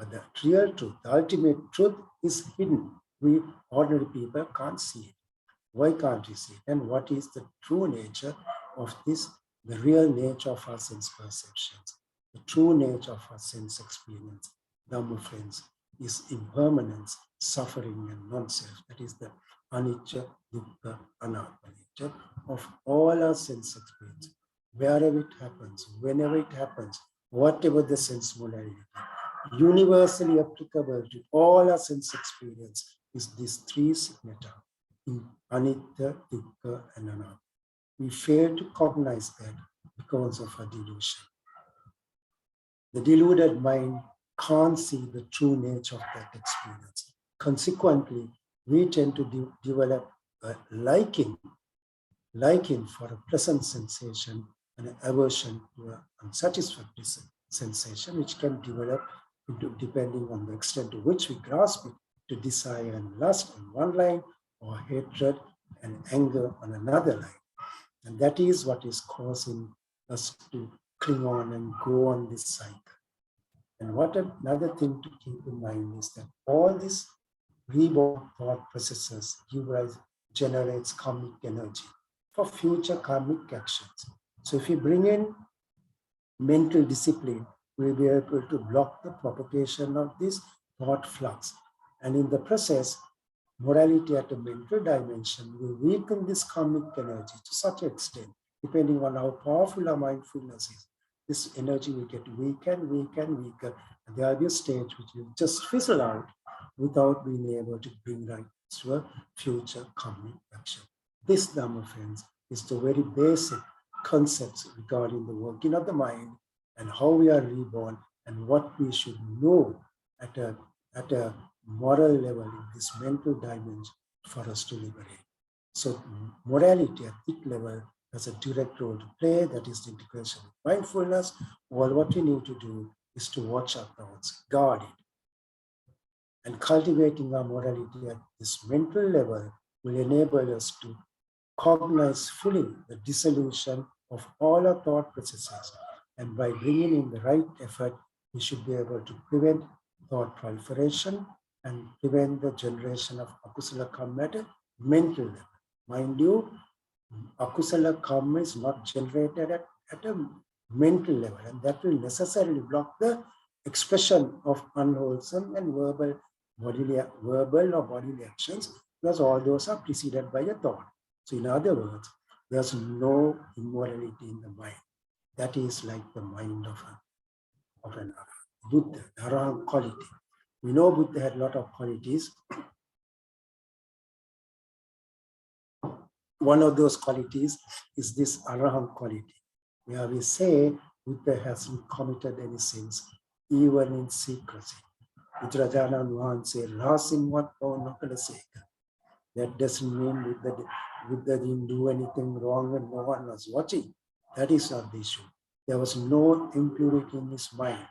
But the real truth, the ultimate truth is hidden. We ordinary people can't see it. Why can't we see it? And what is the true nature of this, the real nature of our sense perceptions, the true nature of our sense experience, Dhamma friends, is impermanence, suffering, and non-self. That is the anicca, dukkha, anatta nature of all our sense experience. Wherever it happens, whenever it happens, whatever the sense modality, universally applicable to all our sense experience is these three signata, anicca, dukkha, and anatta. We fail to cognize that because of our delusion. The deluded mind can't see the true nature of that experience. Consequently, we tend to develop a liking for a pleasant sensation and an aversion to an unsatisfactory sensation, which can develop into, depending on the extent to which we grasp it, to desire and lust on one line, or hatred and anger on another line. And that is what is causing us to cling on and go on this cycle. And what another thing to keep in mind is that all these reborn thought processes generates karmic energy for future karmic actions. So if we bring in mental discipline, we'll be able to block the propagation of this thought flux. And in the process, morality at a mental dimension will weaken this karmic energy to such an extent, depending on how powerful our mindfulness is. This energy will get weaker and weaker and weaker. And there will be a stage which will just fizzle out without being able to bring right to a future karmic action. This, Dhamma friends, is the very basic concepts regarding the working of the mind and how we are reborn and what we should know at a moral level in this mental dimension for us to liberate. So morality at that level has a direct role to play, that is the integration of mindfulness. Well, what we need to do is to watch our thoughts, guard it. And cultivating our morality at this mental level will enable us to cognize fully the dissolution of all our thought processes. And by bringing in the right effort, we should be able to prevent thought proliferation and prevent the generation of akusala karma at a mental level. Mind you, akusala karma is not generated at a mental level, and that will necessarily block the expression of unwholesome and verbal or bodily actions, because all those are preceded by a thought. So in other words, there's no immorality in the mind. That is like the mind of an Buddha, the Arahant quality. We know Buddha had a lot of qualities. One of those qualities is this Arahant quality, where we say Buddha hasn't committed any sins, even in secrecy. Buddhajana Nuhan Rasimwat Paunakalaseka. That doesn't mean Buddha didn't do anything wrong and no one was watching. That is not the issue. There was no impurity in his mind.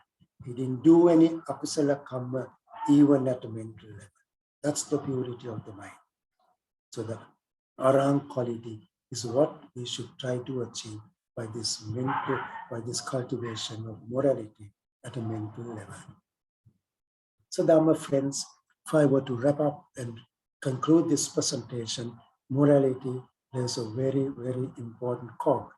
He didn't do any akusala karma even at a mental level. That's the purity of the mind. So the Arahant quality is what we should try to achieve by this cultivation of morality at a mental level. So Dhamma friends, if I were to wrap up and conclude this presentation, morality plays a very, very important cog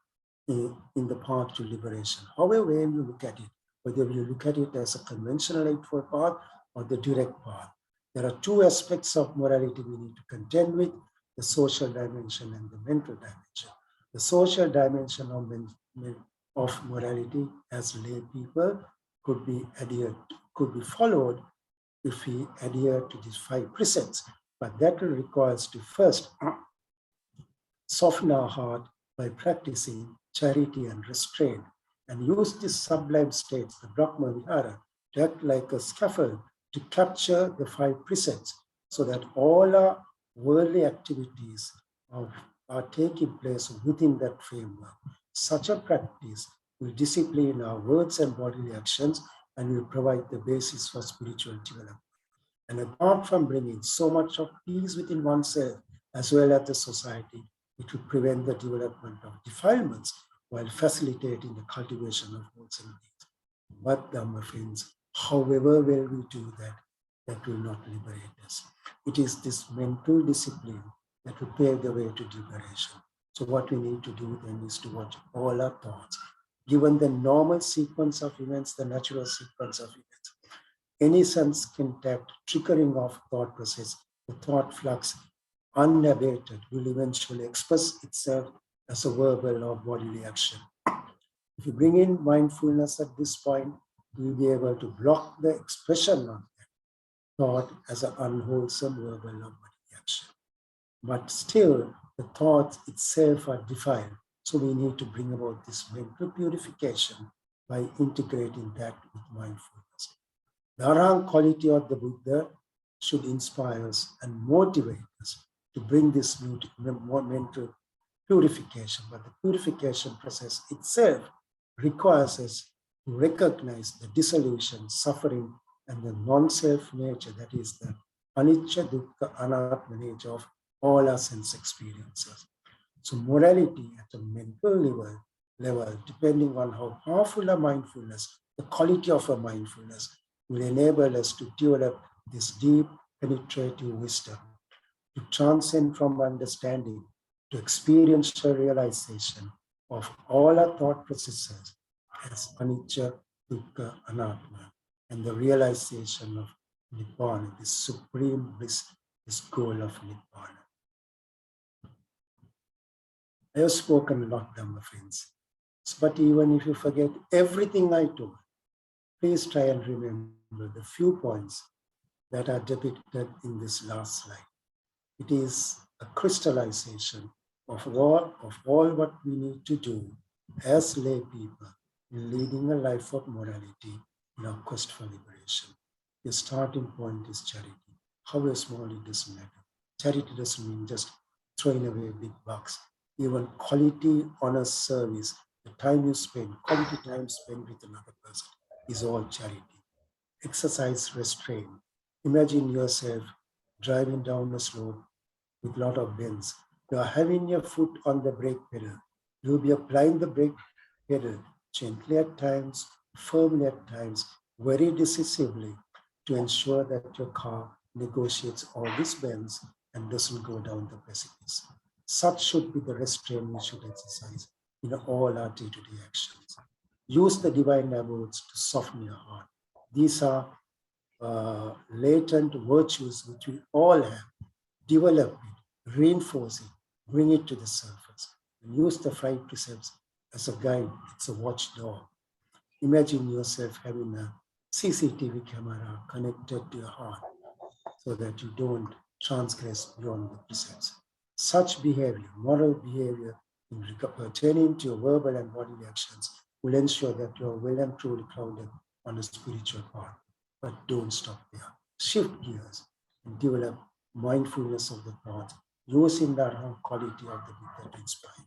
in the path to liberation. However way you look at it, whether you look at it as a conventional eightfold path or the direct path, there are two aspects of morality we need to contend with: the social dimension and the mental dimension. The social dimension of morality as lay people could be followed if we adhere to these 5 precepts, but that will require us to first soften our heart by practicing charity and restraint, and use these sublime states, the Brahma Vihara, to act like a scaffold to capture the 5 precepts, so that all our worldly activities are taking place within that framework. Such a practice will discipline our words and bodily actions and will provide the basis for spiritual development. And apart from bringing so much of peace within oneself as well as the society, it will prevent the development of defilements while facilitating the cultivation of wholesome deeds. But Dhamma friends, However well we do that, that will not liberate us. It is this mental discipline that will pave the way to liberation. So what we need to do then is to watch all our thoughts. Given the normal sequence of events, the natural sequence of events, any sense contact triggering of thought process, the thought flux unabated will eventually express itself as a verbal or bodily action. If you bring in mindfulness at this point, you'll be able to block the expression of that thought as an unwholesome verbal or bodily action. But still, the thoughts itself are defiled. So we need to bring about this mental purification by integrating that with mindfulness. The Arahant quality of the Buddha should inspire us and motivate us to bring this mental purification. But the purification process itself requires us to recognize the dissolution, suffering, and the non-self nature, that is the anicca, dukkha, anattma nature of all our sense experiences. So morality at a mental level, depending on how powerful our mindfulness, the quality of our mindfulness, will enable us to develop this deep, penetrative wisdom, to transcend from understanding to experiential realization of all our thought processes as anicca, dukkha, anattma, and the realization of Nibbana, this supreme bliss, this goal of Nibbana. I have spoken a lot, Dhamma friends, but even if you forget everything I told, please try and remember the few points that are depicted in this last slide. It is a crystallization of all what we need to do as lay people in leading a life of morality in our quest for liberation. The starting point is charity. However small, it doesn't matter. Charity doesn't mean just throwing away big bucks. Even quality, honest service, the time you spend, quality time spent with another person is all charity. Exercise restraint. Imagine yourself driving down a slope with a lot of bends. You are having your foot on the brake pedal. You will be applying the brake pedal gently at times, firmly at times, very decisively to ensure that your car negotiates all these bends and doesn't go down the precipice. Such should be the restraint we should exercise in all our day-to-day actions. Use the divine abodes to soften your heart. These are latent virtues which we all have. Develop it, reinforce it, bring it to the surface, and use the five precepts as a guide. It's a watchdog. Imagine yourself having a CCTV camera connected to your heart so that you don't transgress beyond the precepts. Such behavior, moral behavior, pertaining to your verbal and bodily actions will ensure that you are well and truly grounded on a spiritual path. But don't stop there. Shift gears and develop mindfulness of the thoughts, using the Arahant quality of the Buddha to inspire.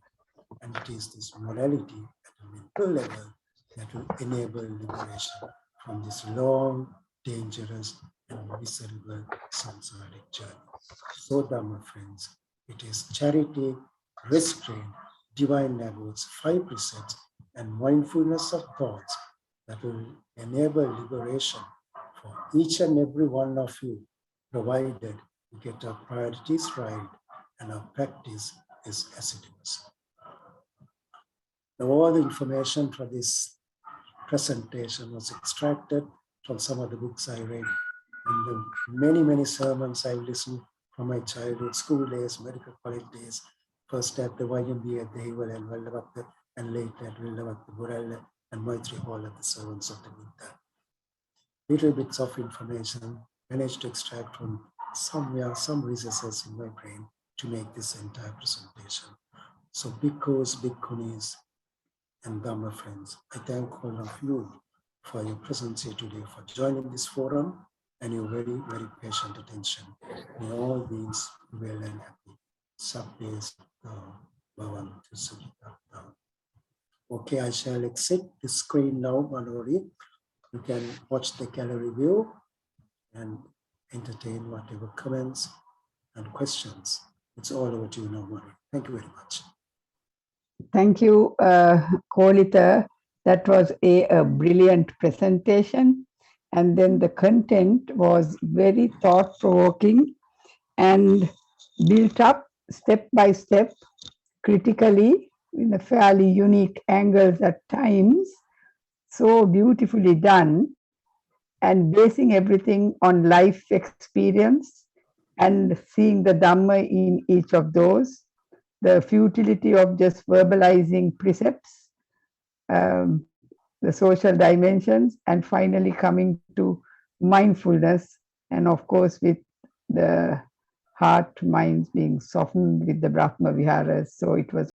And it is this morality at a mental level that will enable liberation from this long, dangerous, and miserable samsaric journey. So, Dhamma friends, it is charity, restraint, divine abodes, five precepts, and mindfulness of thoughts that will enable liberation for each and every one of you, provided we get our priorities right and our practice is assiduous. Now, all the information for this presentation was extracted from some of the books I read and the many, many sermons I listened from my childhood, school days, medical college days, first at the YMB at the Heval and Vallavatta, and later at Vallavatta, Buralla, and Maitriya Hall at the Servants of the Buddha. Little bits of information managed to extract from somewhere, some recesses in my brain to make this entire presentation. So bhikkhus, bhikkhunis, and Dhamma friends, I thank all of you for your presence here today, for joining this forum, and your very, very patient attention. May all beings be well and happy. Sabbe bhavantu sukhita. Okay, I shall exit the screen now, Manori. You can watch the gallery view and entertain whatever comments and questions. It's all over to you now, Manori. Thank you very much. Thank you, Kolitha. That was a brilliant presentation. And then the content was very thought provoking and built up step by step, critically, in a fairly unique angles at times, so beautifully done, and basing everything on life experience and seeing the Dhamma in each of those, the futility of just verbalizing precepts, the social dimensions, and finally coming to mindfulness, and of course, with the heart minds being softened with the Brahma Viharas. So it was